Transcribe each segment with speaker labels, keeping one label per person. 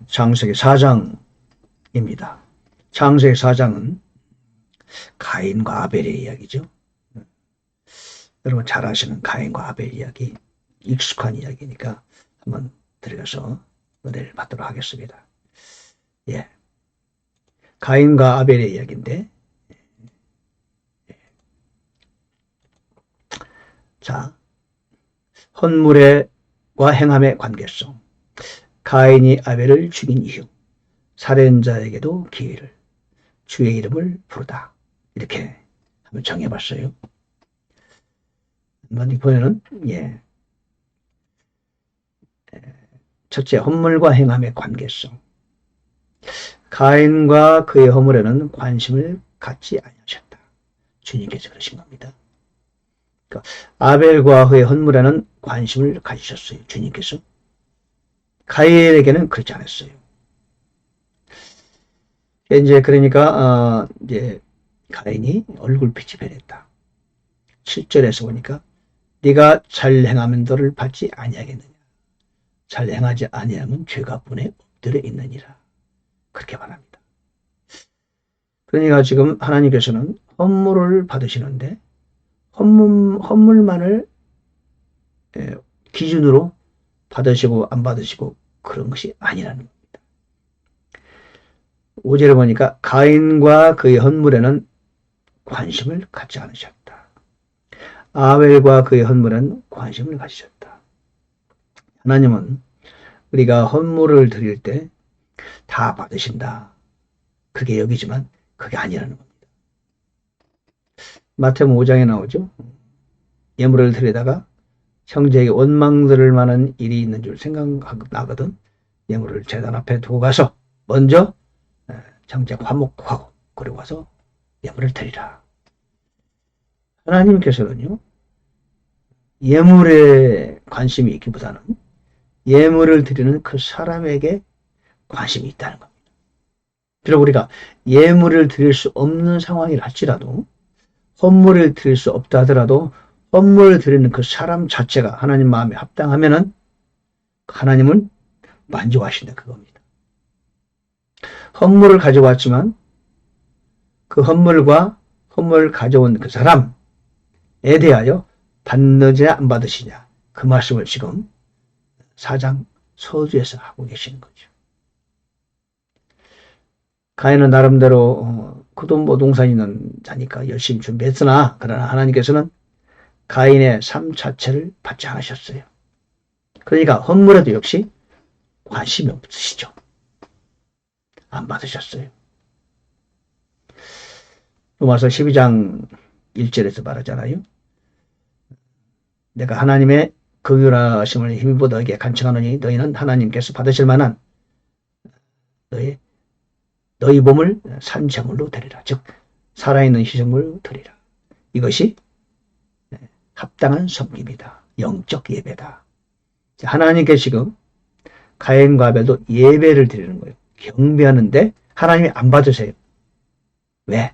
Speaker 1: 창세기 4장입니다. 창세기 4장은 가인과 아벨의 이야기죠. 여러분 잘 아시는 가인과 아벨 이야기, 익숙한 이야기니까 한번 들어가서 은혜를 받도록 하겠습니다. 예, 가인과 아벨의 이야기인데, 자, 헌물과 행함의 관계성. 가인이 아벨을 죽인 이유, 살인자에게도 기회를, 주의 이름을 부르다. 이렇게 한번 정해봤어요. 한번 이번에는 첫째, 헌물과 행함의 관계성. 가인과 그의 허물에는 관심을 갖지 아니하셨다. 주님께서 그러신 겁니다. 그러니까 아벨과 그의 헌물에는 관심을 가지셨어요. 주님께서. 가인에게는 그렇지 않았어요. 이제 그러니까 이제 가인이 얼굴빛이 변했다. 7절에서 보니까 네가 잘 행하면 너를 받지 아니하겠느냐. 잘 행하지 아니하면 죄가 분에 엎드려 있느니라. 그렇게 말합니다. 그러니까 지금 하나님께서는 헌물을 받으시는데 헌물만을 기준으로 받으시고 안 받으시고 그런 것이 아니라는 겁니다. 5절에 보니까 가인과 그의 헌물에는 관심을 갖지 않으셨다. 아벨과 그의 헌물에는 관심을 가지셨다. 하나님은 우리가 헌물을 드릴 때 다 받으신다. 그게 여기지만 그게 아니라는 겁니다. 마태복음 5장에 나오죠. 예물을 드리다가 형제에게 원망 들을 만한 일이 있는 줄 생각나거든 예물을 제단 앞에 두고 가서 먼저 형제 화목하고 그리고 와서 예물을 드리라. 하나님께서는요, 예물에 관심이 있기보다는 예물을 드리는 그 사람에게 관심이 있다는 겁니다. 비록 우리가 예물을 드릴 수 없는 상황이라 할지라도, 헌물을 드릴 수 없다 하더라도 헌물을 드리는 그 사람 자체가 하나님 마음에 합당하면은 하나님은 만족하신다 그겁니다. 헌물을 가지고 왔지만 그 헌물과 헌물을 가져온 그 사람에 대하여 받느냐 안 받으시냐 그 말씀을 지금 4장 서두에서 하고 계시는 거죠. 가인은 나름대로 그도 뭐 농사 있는 자니까 열심히 준비했으나 그러나 하나님께서는 가인의 삶 자체를 받지 않으셨어요. 그러니까 헌물에도 역시 관심이 없으시죠. 안 받으셨어요. 로마서 12장 1절에서 말하잖아요. 내가 하나님의 긍휼하심을 힘입어 너에게 간청하노니 너희는 하나님께서 받으실 만한 너희 몸을 산 제물로 드리라. 즉 살아있는 희생물로 드리라. 이것이 합당한 섬김이다. 영적 예배다. 하나님께 지금 가인과 아벨도 예배를 드리는 거예요. 경배하는데 하나님이 안 받으세요. 왜?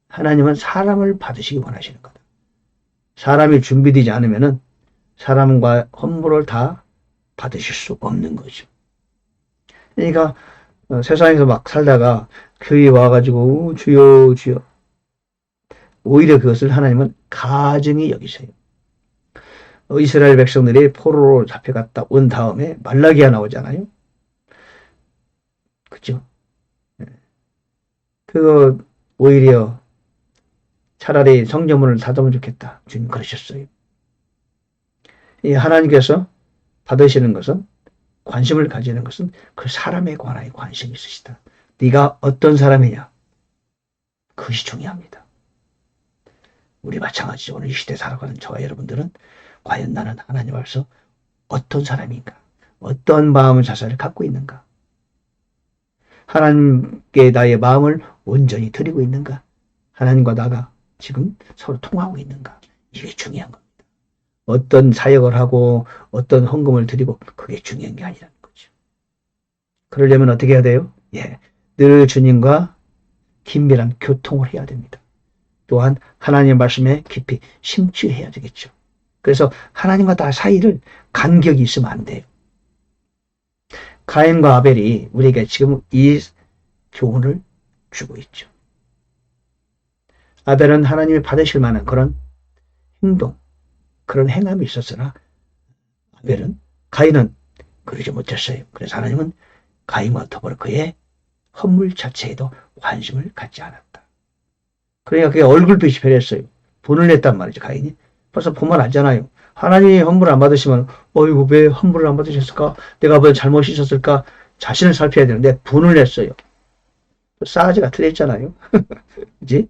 Speaker 1: 하나님은 사람을 받으시기 원하시는 거다. 사람이 준비되지 않으면은 사람과 헌물을 다 받으실 수 없는 거죠. 그러니까 세상에서 막 살다가 교회에 와가지고 주여 주여 오히려 그것을 하나님은 가증히 여기세요. 이스라엘 백성들이 포로로 잡혀갔다 온 다음에 말라기야 나오잖아요. 그죠? 그거 오히려 차라리 성전문을 닫으면 좋겠다. 주님 그러셨어요. 이 하나님께서 받으시는 것은 관심을 가지는 것은 그 사람에 관하여 관심이 있으시다. 네가 어떤 사람이냐? 그것이 중요합니다. 우리 마찬가지죠. 오늘 이 시대에 살아가는 저와 여러분들은 과연 나는 하나님 앞에서 어떤 사람인가? 어떤 마음의 자세를 갖고 있는가? 하나님께 나의 마음을 온전히 드리고 있는가? 하나님과 나가 지금 서로 통하고 있는가? 이게 중요한 겁니다. 어떤 사역을 하고 어떤 헌금을 드리고 그게 중요한 게 아니라는 거죠. 그러려면 어떻게 해야 돼요? 늘 주님과 긴밀한 교통을 해야 됩니다. 또한 하나님 말씀에 깊이 심취해야 되겠죠. 그래서 하나님과 나 사이를 간격이 있으면 안 돼요. 가인과 아벨이 우리에게 지금 이 교훈을 주고 있죠. 아벨은 하나님이 받으실 만한 그런 행동, 그런 행함이 있었으나 가인은 그러지 못했어요. 그래서 하나님은 가인과 더불어 그의 헌물 자체에도 관심을 갖지 않았다. 그러니까 그게 얼굴빛이 변했어요. 분을 냈단 말이죠, 가인이. 벌써 보면 알잖아요. 하나님이 헌물을 안 받으시면, 어이구, 왜 헌물을 안 받으셨을까? 내가 뭐 잘못이 있었을까? 자신을 살펴야 되는데, 분을 냈어요. 싸가지가 틀렸잖아요. 그지?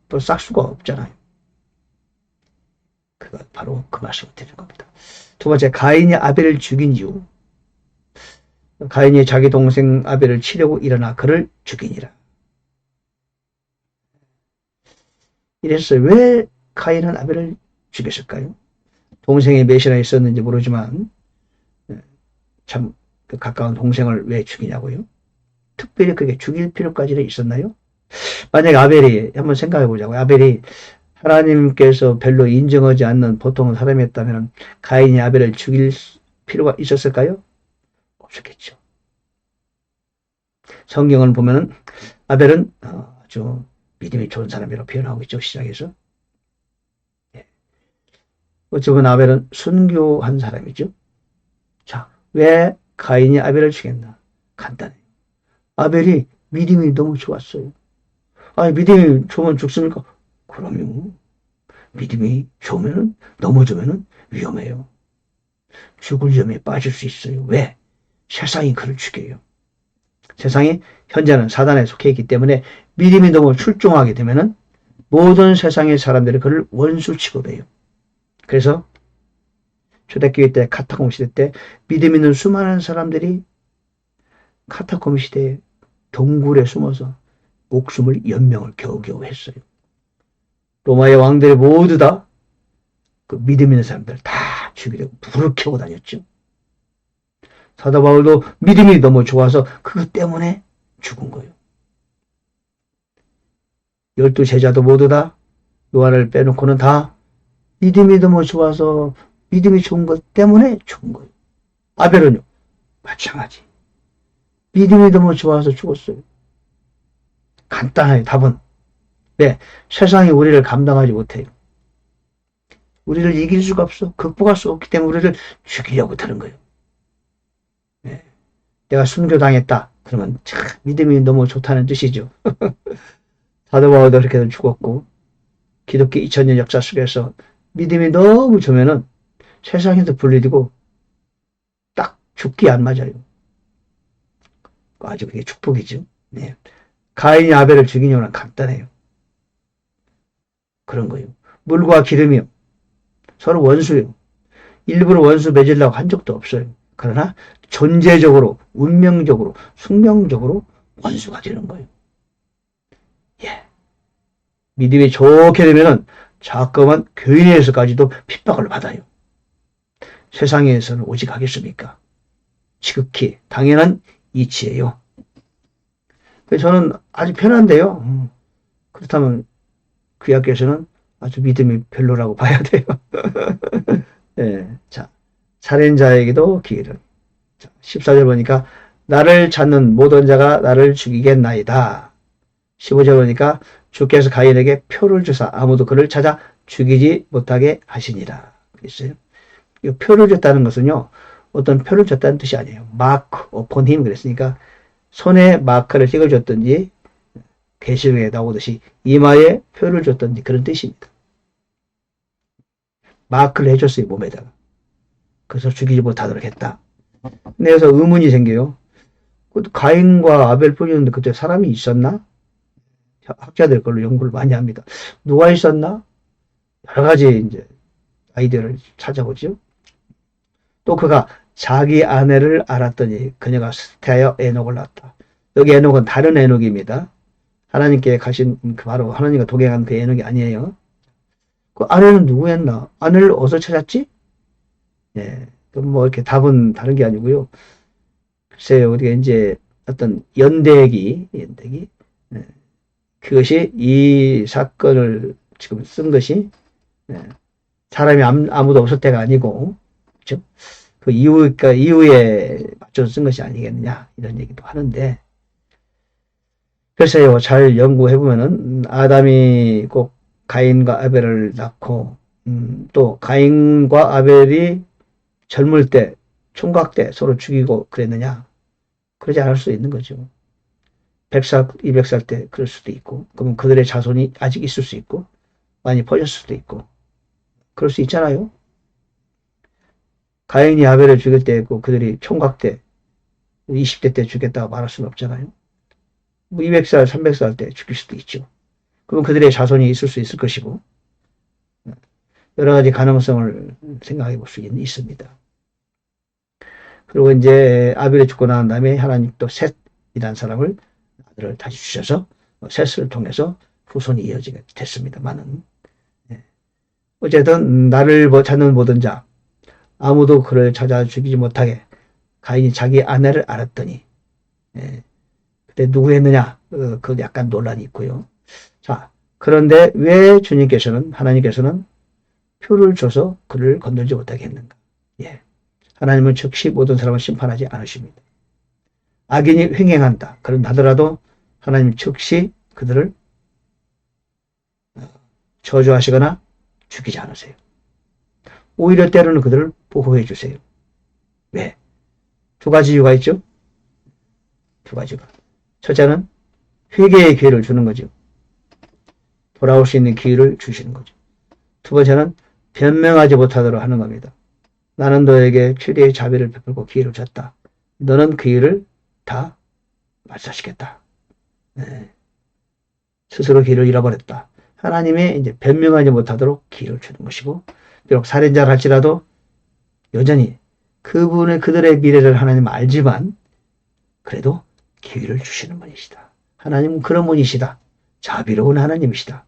Speaker 1: 또 싹 수가 없잖아요. 그거 바로 그 말씀을 드리는 겁니다. 두 번째, 가인이 아벨을 죽인 이유. 가인이 자기 동생 아벨을 치려고 일어나 그를 죽이니라. 이랬어요. 왜 가인은 아벨을 죽였을까요? 동생이 몇이나 있었는지 모르지만 참 가까운 동생을 왜 죽이냐고요? 특별히 그게 죽일 필요까지는 있었나요? 만약에 아벨이, 한번 생각해 보자고요. 아벨이 하나님께서 별로 인정하지 않는 보통 사람이었다면 가인이 아벨을 죽일 필요가 있었을까요? 없었겠죠. 성경을 보면은 아벨은 아주 믿음이 좋은 사람이라고 표현하고 있죠. 시작에서. 어찌 보면 아벨은 순교한 사람이죠. 자, 왜 가인이 아벨을 죽였나? 간단해요. 아벨이 믿음이 너무 좋았어요. 아니, 믿음이 좋으면 죽습니까? 그럼요. 믿음이 좋으면, 넘어지면 위험해요. 죽을 위험에 빠질 수 있어요. 왜? 세상이 그를 죽여요. 세상이 현재는 사단에 속해 있기 때문에 믿음이 너무 출중하게 되면은 모든 세상의 사람들이 그를 원수 취급해요. 그래서 초대교회 때, 카타콤 시대 때 믿음 있는 수많은 사람들이 카타콤 시대에 동굴에 숨어서 목숨을 연명을 겨우겨우 했어요. 로마의 왕들이 모두 다 그 믿음 있는 사람들 다 죽이려고 불을 켜고 다녔죠. 사도 바울도 믿음이 너무 좋아서 그것 때문에 죽은 거예요. 12 제자도 모두 다 요한을 빼놓고는 다 믿음이 너무 좋아서 믿음이 좋은 것 때문에 죽은 거예요. 아벨은요, 마찬가지. 믿음이 너무 좋아서 죽었어요. 간단해요, 답은. 네, 세상이 우리를 감당하지 못해요. 우리를 이길 수가 없어. 극복할 수 없기 때문에 우리를 죽이려고 드는 거예요. 네. 내가 순교당했다. 그러면 참 믿음이 너무 좋다는 뜻이죠. 사도 바울도 그렇게 죽었고 기독교 2000년 역사 속에서 믿음이 너무 좋으면은 세상에서 분리되고 딱 죽기 안 맞아요. 아주 그게 축복이죠. 네. 가인이 아벨을 죽인 이유는 간단해요. 그런 거예요. 물과 기름이요. 서로 원수예요. 일부러 원수 맺으려고 한 적도 없어요. 그러나 존재적으로, 운명적으로, 숙명적으로 원수가 되는 거예요. 예. 믿음이 좋게 되면은 자꾸만 교인에서까지도 핍박을 받아요. 세상에서는 오직 하겠습니까? 지극히 당연한 이치예요. 그래서 저는 아주 편한데요. 그렇다면 그 학교에서는 아주 믿음이 별로라고 봐야 돼요. 네, 자, 살인자에게도 기회를. 14절 보니까 나를 찾는 모든 자가 나를 죽이겠나이다. 15절 보니까 주께서 가인에게 표를 주사 아무도 그를 찾아 죽이지 못하게 하시니라. 그랬어요. 이 표를 줬다는 것은요, 어떤 표를 줬다는 뜻이 아니에요. 마크 upon him 그랬으니까 손에 마크를 찍어줬든지 계시록에 나오듯이 이마에 표를 줬든지 그런 뜻입니다. 마크를 해줬어요, 몸에다가. 그래서 죽이지 못하도록 했다. 근데 여기서 의문이 생겨요. 가인과 아벨 뿐이었는데 그때 사람이 있었나? 학자들 걸로 연구를 많이 합니다. 누가 있었나? 여러 가지 이제 아이디어를 찾아보죠. 또 그가 자기 아내를 알았더니 그녀가 스테하여 에녹을 낳았다. 여기 에녹은 다른 에녹입니다. 하나님께 가신 바로 하나님과 동행한 그 에녹이 아니에요. 그 아내는 누구였나? 아내를 어디서 찾았지? 예, 뭐 이렇게 답은 다른 게 아니고요. 글쎄요, 우리가 이제 어떤 연대기, 예, 그것이 이 사건을 지금 쓴 것이 예, 사람이 아무도 없을 때가 아니고, 그렇죠? 그 이유에 맞춰서 쓴 것이 아니겠느냐 이런 얘기도 하는데, 글쎄요, 잘 연구해보면은 아담이 꼭 가인과 아벨을 낳고 또 가인과 아벨이 젊을 때 총각 때 서로 죽이고 그랬느냐? 그러지 않을 수 있는 거죠. 100살, 200살 때 그럴 수도 있고, 그러면 그들의 자손이 아직 있을 수 있고, 많이 퍼졌을 수도 있고, 그럴 수 있잖아요. 가인이 아벨을 죽일 때 있고, 그들이 총각 때, 20대 때 죽였다고 말할 수는 없잖아요. 200살, 300살 때 죽일 수도 있죠. 그러면 그들의 자손이 있을 수 있을 것이고, 여러 가지 가능성을 생각해 볼 수 있습니다. 그리고 이제 아벨이 죽고 난 다음에 하나님 또 셋이라는 사람을 아들을 다시 주셔서 셋을 통해서 후손이 이어지게 됐습니다만은, 어쨌든 나를 찾는 모든 자 아무도 그를 찾아 죽이지 못하게 가인이 자기 아내를 알았더니, 그때 누구 했느냐? 그 약간 논란이 있고요. 자, 그런데 왜 하나님께서는 표를 줘서 그를 건들지 못하게 했는가? 하나님은 즉시 모든 사람을 심판하지 않으십니다. 악인이 횡행한다. 그런 하더라도 하나님은 즉시 그들을 저주하시거나 죽이지 않으세요. 오히려 때로는 그들을 보호해 주세요. 왜? 두 가지 이유가 있죠. 두 가지가. 첫째는 회개의 기회를 주는 거죠. 돌아올 수 있는 기회를 주시는 거죠. 두 번째는 변명하지 못하도록 하는 겁니다. 나는 너에게 최대의 자비를 베풀고 기회를 줬다. 너는 그 일을 다 말살시켰다. 스스로 길을 잃어버렸다. 하나님이 이제 변명하지 못하도록 기회를 주는 것이고, 비록 살인자를 할지라도 여전히 그들의 미래를 하나님 알지만 그래도 기회를 주시는 분이시다. 하나님은 그런 분이시다. 자비로운 하나님이시다.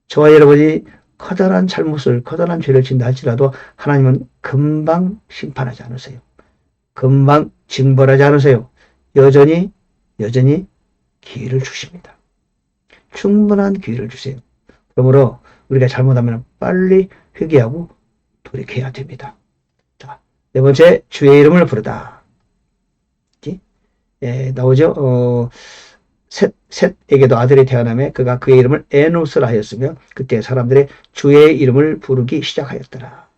Speaker 1: 저와 여러분이 커다란 죄를 짓는다 할지라도 하나님은 금방 심판하지 않으세요. 금방 징벌하지 않으세요. 여전히 기회를 주십니다. 충분한 기회를 주세요. 그러므로 우리가 잘못하면 빨리 회개하고 돌이켜야 됩니다. 자, 네 번째, 주의 이름을 부르다. 나오죠? 셋에게도 아들이 태어나며 그가 그의 이름을 에노스라 하였으며 그때 사람들의 주의 이름을 부르기 시작하였더라.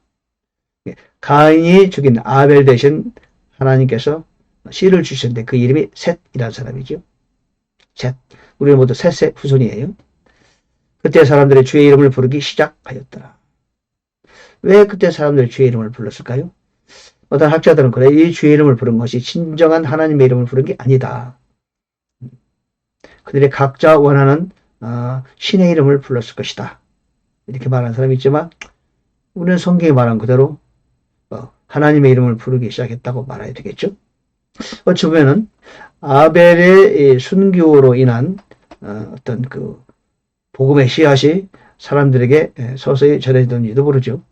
Speaker 1: 가인이 죽인 아벨 대신 하나님께서 씨를 주셨는데 그 이름이 셋이라는 사람이죠. 셋. 우리는 모두 셋의 후손이에요. 그때 사람들의 주의 이름을 부르기 시작하였더라. 왜 그때 사람들이 주의 이름을 불렀을까요? 어떤 학자들은 그래, 이 주의 이름을 부른 것이 진정한 하나님의 이름을 부른 게 아니다. 그들이 각자 원하는 신의 이름을 불렀을 것이다. 이렇게 말하는 사람이 있지만 우리는 성경이 말한 그대로 하나님의 이름을 부르기 시작했다고 말해야 되겠죠. 어찌 보면은 아벨의 순교로 인한 어떤 그 복음의 씨앗이 사람들에게 서서히 전해졌는지도 모르죠.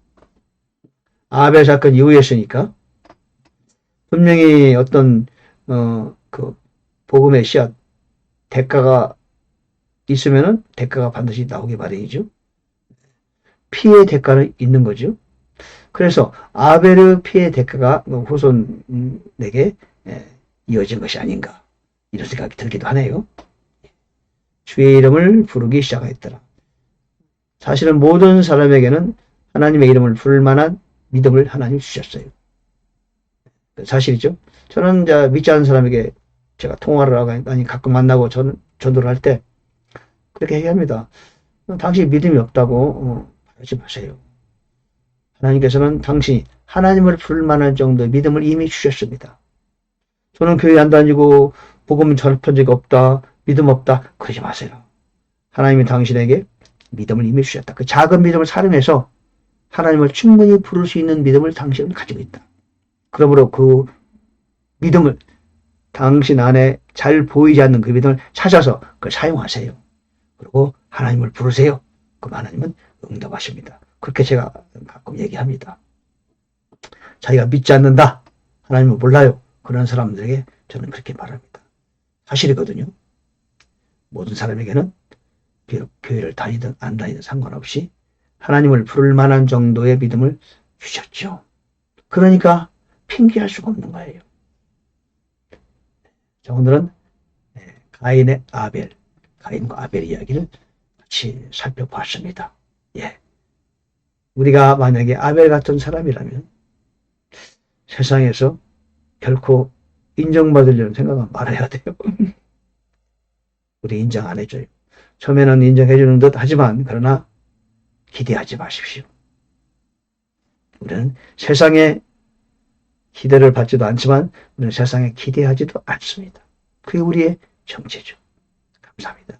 Speaker 1: 아벨 사건 이후였으니까 분명히 어떤 그 복음의 씨앗 대가가 있으면은 대가가 반드시 나오기 마련이죠. 피의 대가는 있는 거죠. 그래서 아벨의 피의 대가가 후손에게 이어진 것이 아닌가 이런 생각이 들기도 하네요. 주의 이름을 부르기 시작하였더라. 사실은 모든 사람에게는 하나님의 이름을 부를 만한 믿음을 하나님 주셨어요. 사실이죠. 저는 이제 믿지 않는 사람에게 제가 통화를 하고 가끔 만나고 전도를 할 때 그렇게 얘기합니다. 당신이 믿음이 없다고 하지 마세요. 하나님께서는 당신이 하나님을 부를 만한 정도의 믿음을 이미 주셨습니다. 저는 교회 안 다니고 복음 전한 적이 없다, 믿음 없다, 그러지 마세요. 하나님이 당신에게 믿음을 이미 주셨다. 그 작은 믿음을 사용해서 하나님을 충분히 부를 수 있는 믿음을 당신은 가지고 있다. 그러므로 그 믿음을 당신 안에 잘 보이지 않는 그 믿음을 찾아서 그걸 사용하세요. 그리고 하나님을 부르세요. 그럼 하나님은 응답하십니다. 그렇게 제가 가끔 얘기합니다. 자기가 믿지 않는다, 하나님을 몰라요, 그런 사람들에게 저는 그렇게 말합니다. 사실이거든요. 모든 사람에게는 비록 교회를 다니든 안 다니든 상관없이 하나님을 부를 만한 정도의 믿음을 주셨죠. 그러니까 핑계할 수가 없는 거예요. 자, 오늘은 가인의 아벨, 가인과 아벨 이야기를 같이 살펴봤습니다. 예. 우리가 만약에 아벨 같은 사람이라면 세상에서 결코 인정받으려는 생각은 말아야 돼요. 우리 인정 안 해줘요. 처음에는 인정해주는 듯 하지만 그러나 기대하지 마십시오. 우리는 세상에 기대를 받지도 않지만 우리는 세상에 기대하지도 않습니다. 그게 우리의 정체죠. 감사합니다.